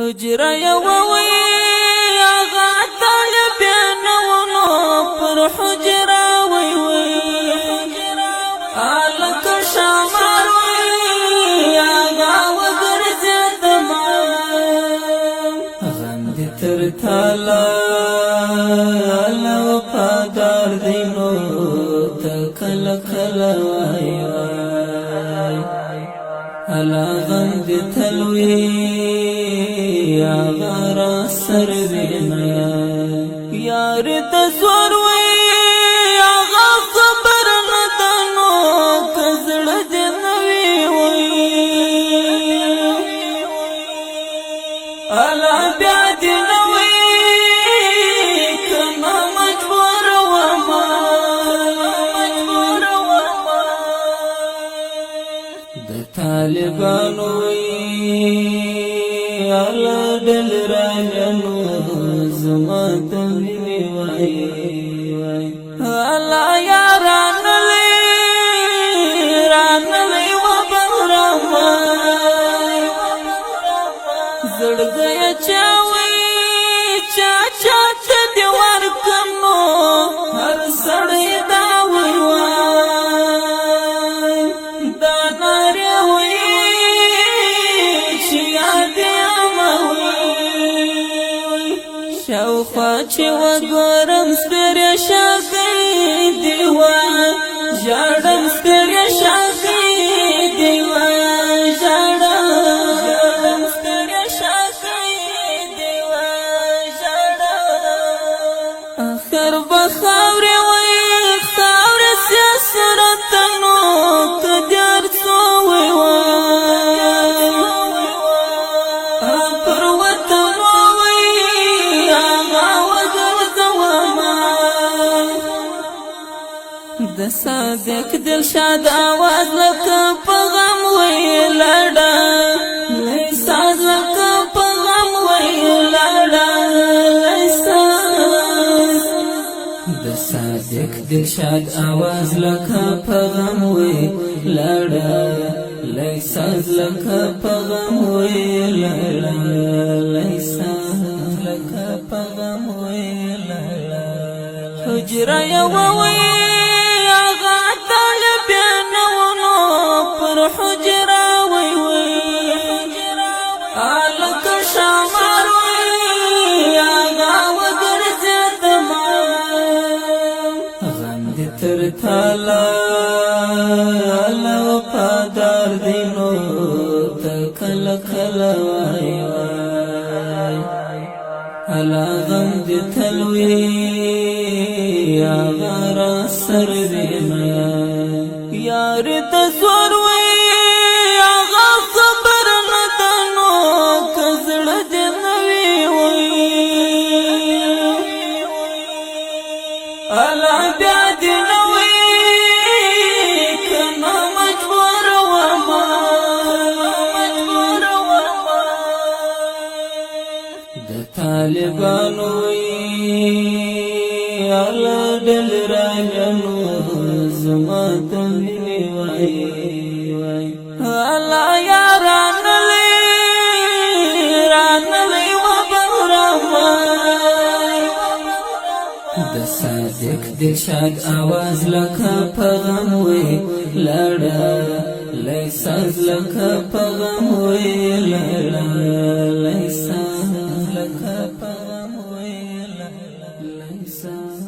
حجره یووی آغا طالبینونو پر حجره وی وی آلک شامر وی آغا وگرزیدما غندی تر تالا وفادار دینو تکل کل وی وی الا غندی تلوی آغا را سر دینا یار تزور وی آغا خبر ندنو کزڑ دنوی وی الا بیاد نوی کنا مجبور وما د طالبانو الا دل راجنو زما تنوی وای الا یاران لی و بغرما زړګي چاوي چا ته دی ورکمو هر سړی دا وای دا ناره وای چې یاد شاوخوا چې وګورم ستړیا شاګي دیوا ژړم ستړیا شاګي دیوا ژړم ستړیا شاګي دیوا ژړم اخر بخاورې وای خاورې سیاستونو کدیار څو وای د صادق دلشاد آواز لکه پیغام وی لړا لیساز لکه پیغام وی لړا لیساز د صادق دلشاد آواز لکه پیغام وی لړا لیساز لکه پیغام وی لړا لیساز لکه پیغام وی لړا حجره یووی حجره وی وی آلک شامر وی آغا وگرزیدما غندی تر تالا وفادار دینو تکل کل وی الا غندی تلوی آغا را سر دینا یار تزور وی الا بیاد نوی کنا مجبور وما د طالبانو الا دل راجنو زما تنوی وای الا یاران لی و بغرما د صادق دلشاد آواز لکه پیغام وی لړا لیساز لکه پیغام وی لړا لیساز لکه پیغام وی لړا لیساز